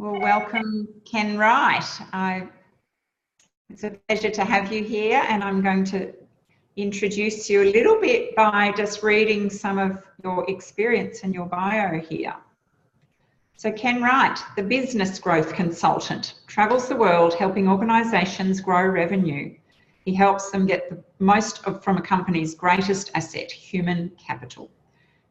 Well, welcome, Ken Wright. It's a pleasure to have you here, and I'm going to introduce you a little bit by just reading some of your experience and your bio here. So Ken Wright, the business growth consultant, travels the world helping organisations grow revenue. He helps them get the most from a company's greatest asset, human capital.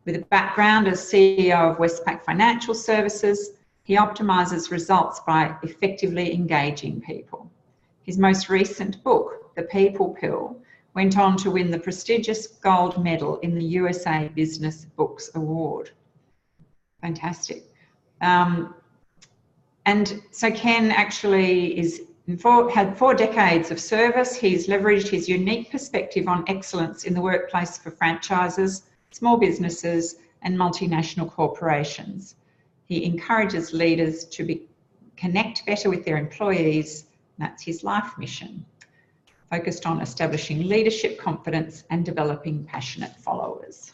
With a background as CEO of Westpac Financial Services, he optimises results by effectively engaging people. His most recent book, The People Pill, went on to win the prestigious gold medal in the USA Business Books Award. Fantastic. And so Ken actually had 4 decades of service. He's leveraged his unique perspective on excellence in the workplace for franchises, small businesses, and multinational corporations. He encourages leaders to connect better with their employees. That's his life mission, focused on establishing leadership confidence and developing passionate followers.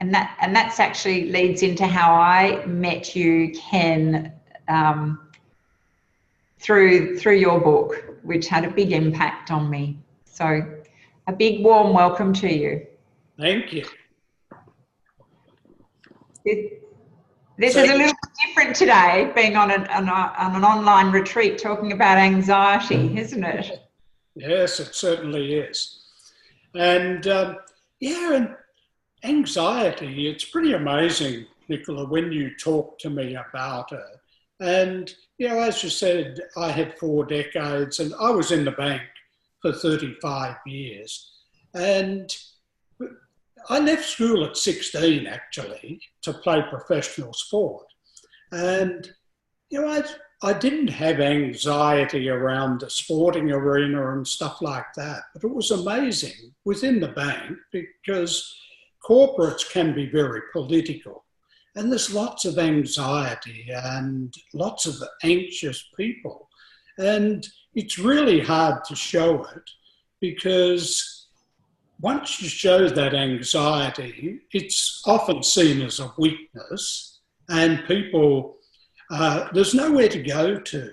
And that's actually leads into how I met you, Ken, through your book, which had a big impact on me. So a big warm welcome to you. Thank you. This is a little different today, being on an online retreat talking about anxiety, isn't it? Yes, it certainly is. And and anxiety, it's pretty amazing, Nicola, when you talk to me about it. And, as you said, I had 4 decades and I was in the bank for 35 years. And I left school at 16, actually, to play professional sport. And, I didn't have anxiety around the sporting arena and stuff like that. But it was amazing within the bank because corporates can be very political. And there's lots of anxiety and lots of anxious people. And it's really hard to show it because once you show that anxiety, it's often seen as a weakness, and people, there's nowhere to go to.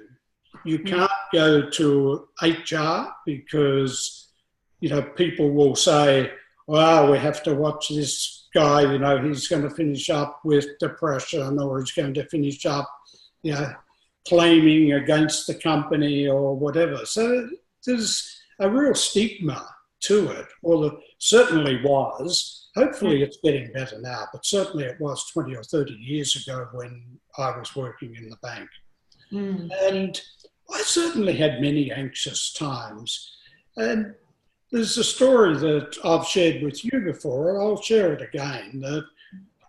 You can't go to HR because, people will say, well, we have to watch this guy, he's going to finish up with depression, or he's going to finish up, claiming against the company or whatever. So there's a real stigma to it, or there certainly was. Hopefully it's getting better now, but certainly it was 20 or 30 years ago when I was working in the bank. And I certainly had many anxious times. And there's a story that I've shared with you before, and I'll share it again, that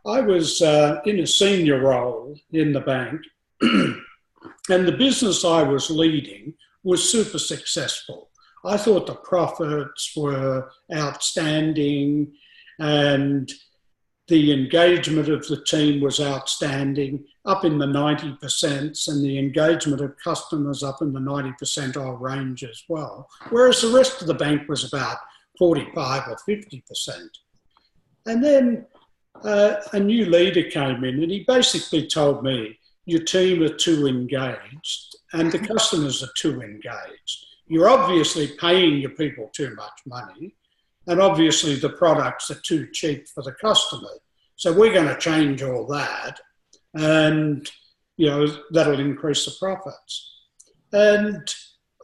I was in a senior role in the bank, and the business I was leading was super successful. I thought the profits were outstanding and the engagement of the team was outstanding, up in the 90%, and the engagement of customers up in the 90% range as well, whereas the rest of the bank was about 45 or 50%. And then a new leader came in and he basically told me, your team are too engaged and the customers are too engaged. You're obviously paying your people too much money, and obviously the products are too cheap for the customer. So we're going to change all that, and that'll increase the profits. And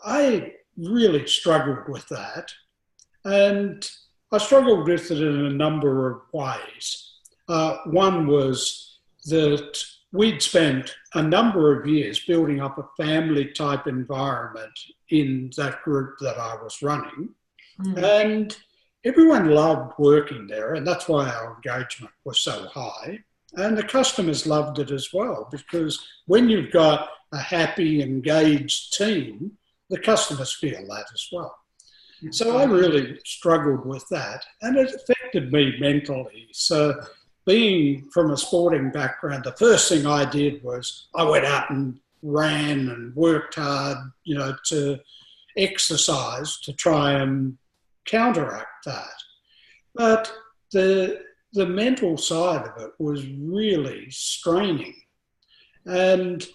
I really struggled with that, and I struggled with it in a number of ways. One was that we'd spent a number of years building up a family-type environment in that group that I was running. And everyone loved working there, and that's why our engagement was so high. And the customers loved it as well, because when you've got a happy, engaged team, the customers feel that as well. So I really struggled with that, and it affected me mentally. So being from a sporting background, the first thing I did was I went out and ran and worked hard, to exercise to try and counteract that. But the mental side of it was really straining. And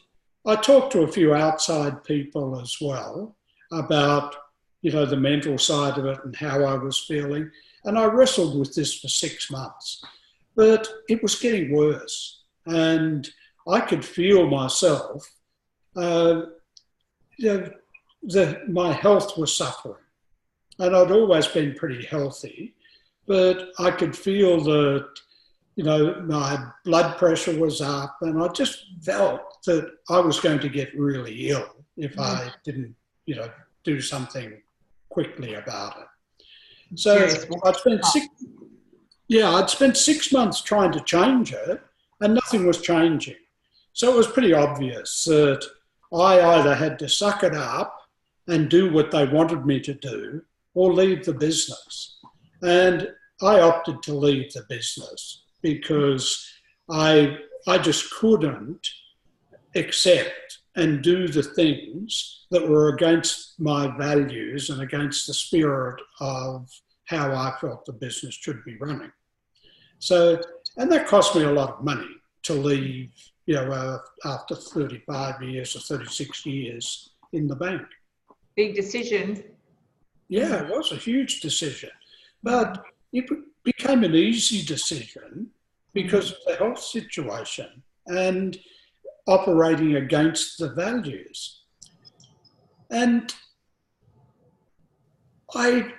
I talked to a few outside people as well about, the mental side of it and how I was feeling. And I wrestled with this for 6 months, but it was getting worse. And I could feel myself, my health was suffering. And I'd always been pretty healthy, but I could feel that, my blood pressure was up, and I just felt that I was going to get really ill if I didn't, do something quickly about it. So I'd spent 6 months trying to change it, and nothing was changing. So it was pretty obvious that I either had to suck it up and do what they wanted me to do, or leave the business. And I opted to leave the business because I just couldn't accept and do the things that were against my values and against the spirit of how I felt the business should be running. So, and that cost me a lot of money to leave, after 35 years or 36 years in the bank. Big decision. Yeah, it was a huge decision. But it became an easy decision because of the health situation and operating against the values. And I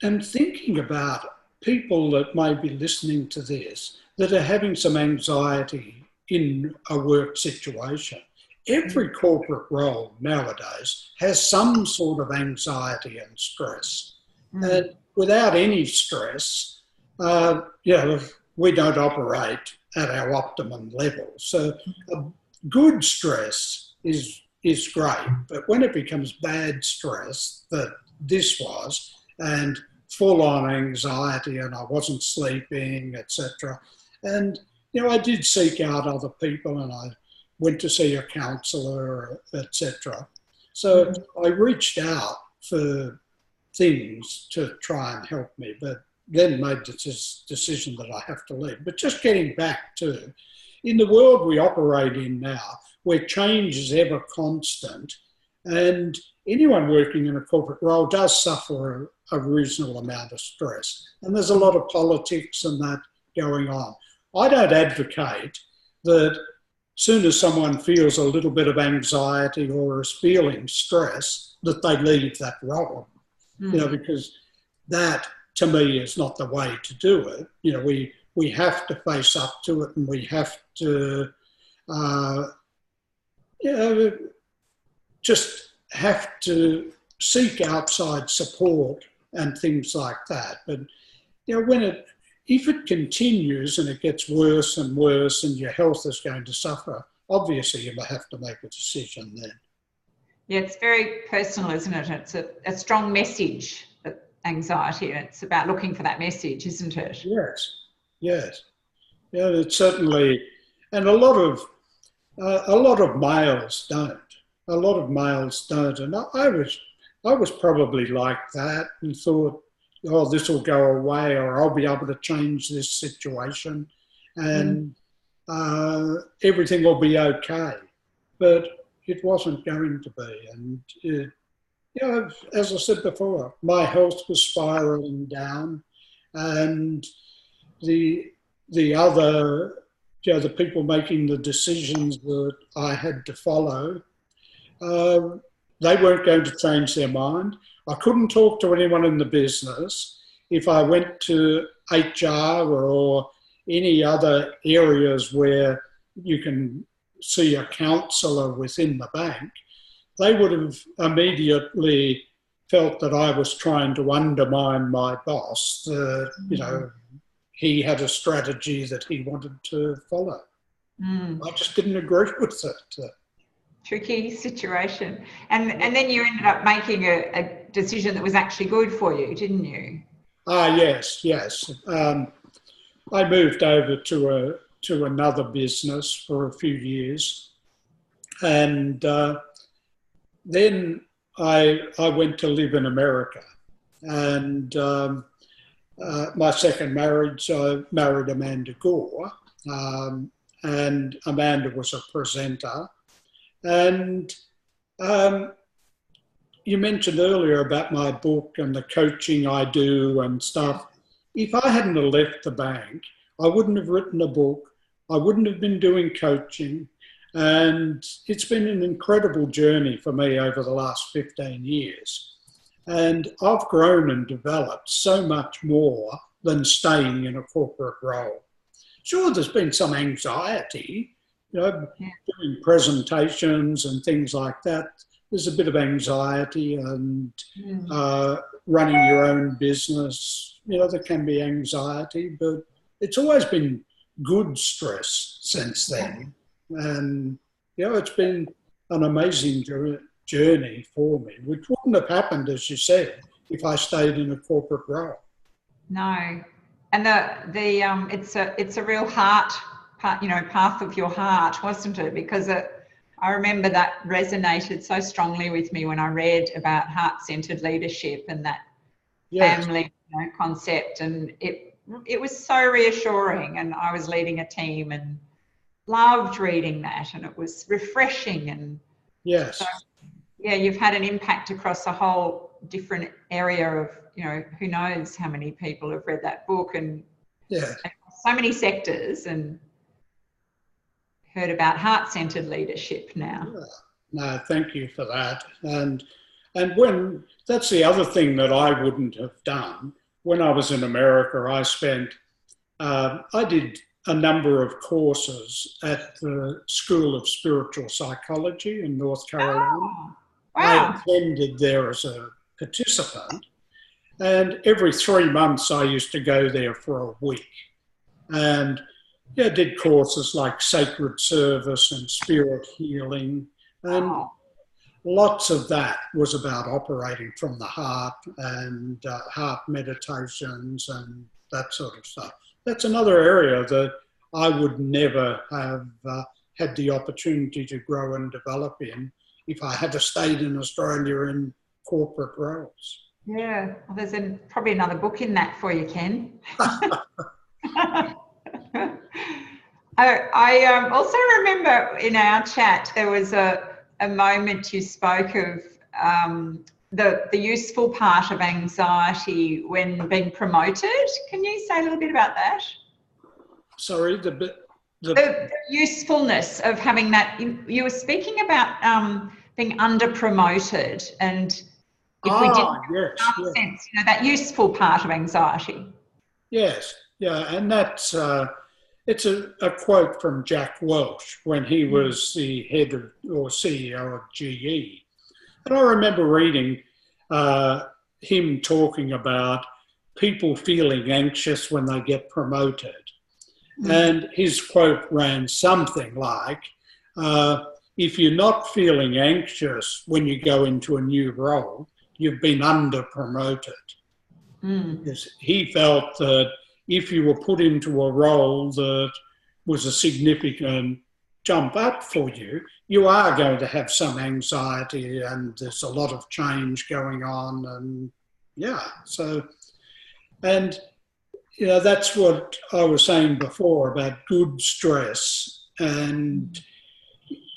am thinking about people that may be listening to this that are having some anxiety in a work situation. Every corporate role nowadays has some sort of anxiety and stress. And without any stress, we don't operate at our optimum level. So good stress is great, but when it becomes bad stress, that this was, and full-on anxiety, and I wasn't sleeping, etc. And, I did seek out other people, and I went to see a counsellor, etc. So I reached out for things to try and help me, but then made the decision that I have to leave. But just getting back to, in the world we operate in now, where change is ever constant, and anyone working in a corporate role does suffer a reasonable amount of stress. And there's a lot of politics and that going on. I don't advocate that soon as someone feels a little bit of anxiety or is feeling stress, that they leave that role, because that, to me, is not the way to do it. We have to face up to it, and we have to, just have to seek outside support and things like that. But, if it continues and it gets worse and worse and your health is going to suffer, obviously you have to make a decision then. Yeah, it's very personal, isn't it? It's a strong message, anxiety. It's about looking for that message, isn't it? Yes. Yeah, it's certainly, and a lot of males don't. A lot of males don't, and I was probably like that and thought, oh, this will go away, or I'll be able to change this situation, and everything will be okay. But it wasn't going to be, and as I said before, my health was spiraling down, and the other, the people making the decisions that I had to follow, they weren't going to change their mind. I couldn't talk to anyone in the business. If I went to HR or any other areas where you can see a counsellor within the bank, they would have immediately felt that I was trying to undermine my boss, that, he had a strategy that he wanted to follow. I just didn't agree with it. Tricky situation. And then you ended up making a decision that was actually good for you, didn't you? Yes. I moved over to another business for a few years, and then I went to live in America. And my second marriage, I married Amanda Gore, and Amanda was a presenter. And you mentioned earlier about my book and the coaching I do and stuff. If I hadn't have left the bank, I wouldn't have written a book. I wouldn't have been doing coaching. And it's been an incredible journey for me over the last 15 years. And I've grown and developed so much more than staying in a corporate role. Sure, there's been some anxiety, doing presentations and things like that. There's a bit of anxiety and running your own business. There can be anxiety, but it's always been good stress since then. And, it's been an amazing journey for me, which wouldn't have happened, as you said, if I stayed in a corporate role. No. And it's a real heart, path of your heart, wasn't it? Because I remember that resonated so strongly with me when I read about heart-centered leadership and that family concept, and it was so reassuring. And I was leading a team and loved reading that, and it was refreshing. And yes, so, you've had an impact across a whole different area of, who knows how many people have read that book, and so many sectors, and heard about heart-centered leadership now. No, thank you for that. And when that's the other thing that I wouldn't have done when I was in America. I did a number of courses at the School of Spiritual Psychology in North Carolina. Oh, wow. I attended there as a participant, and every 3 months I used to go there for a week. And did courses like sacred service and spirit healing, and lots of that was about operating from the heart and heart meditations and that sort of stuff. That's another area that I would never have had the opportunity to grow and develop in if I had stayed in Australia in corporate roles. Yeah, well, there's probably another book in that for you, Ken. I also remember in our chat there was a moment you spoke of the useful part of anxiety when being promoted. Can you say a little bit about that? Sorry, the usefulness of having that. You were speaking about being under promoted, and if we didn't have some sense, that useful part of anxiety. Yes, and that's it's a quote from Jack Welch when he was the head of or CEO of GE. And I remember reading him talking about people feeling anxious when they get promoted. And his quote ran something like, if you're not feeling anxious when you go into a new role, you've been under promoted. Because he felt that if you were put into a role that was a significant jump up for you, you are going to have some anxiety, and there's a lot of change going on. And that's what I was saying before about good stress. And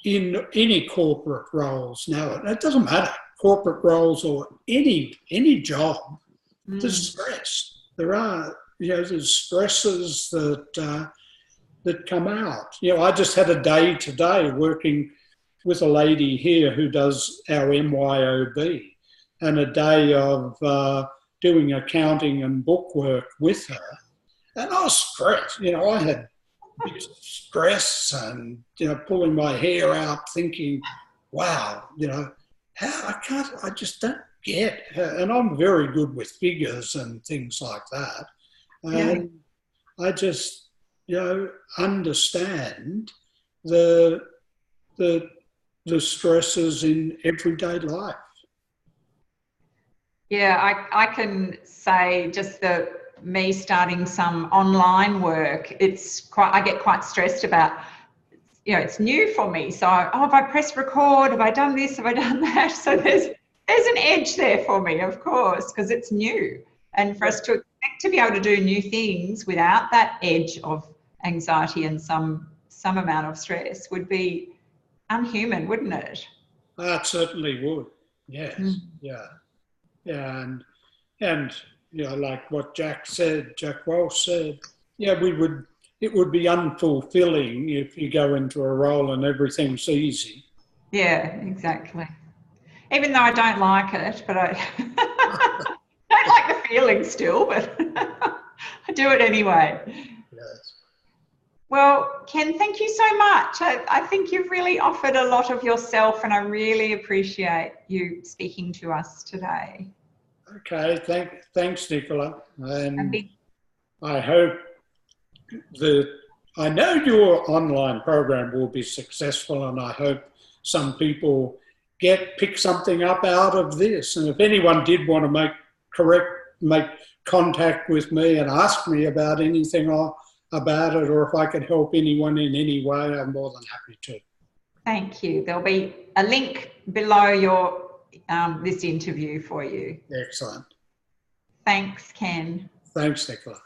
in any corporate roles now, it doesn't matter, corporate roles or any job, there's stress. There are, there's stresses that come out. I just had a day today working with a lady here who does our MYOB, and a day of doing accounting and book work with her. And I was stressed. I had stress and, pulling my hair out thinking, wow, I just don't get. And I'm very good with figures and things like that. And I just, understand the stresses in everyday life. Yeah, I can say just me starting some online work, I get quite stressed about, it's new for me. So, have I pressed record? Have I done this? Have I done that? So there's an edge there for me, of course, because it's new. And for us to expect to be able to do new things without that edge of anxiety and some some amount of stress would be unhuman, wouldn't it? It certainly would. Yes. Yeah. Yeah. And you know, like what Jack Welch said, yeah, it would be unfulfilling if you go into a role and everything's easy. Yeah, exactly. Even though I don't like it, but I don't like the feeling still, but I do it anyway. Yes. Well, Ken, thank you so much. I think you've really offered a lot of yourself, and I really appreciate you speaking to us today. Okay, thanks, Nicola. And big, I hope I know your online program will be successful, and I hope some people pick something up out of this. And if anyone did want to make contact with me and ask me about anything about it, or if I could help anyone in any way, I'm more than happy to. Thank you. There'll be a link below your this interview for you. Excellent. Thanks, Ken. Thanks, Nicola.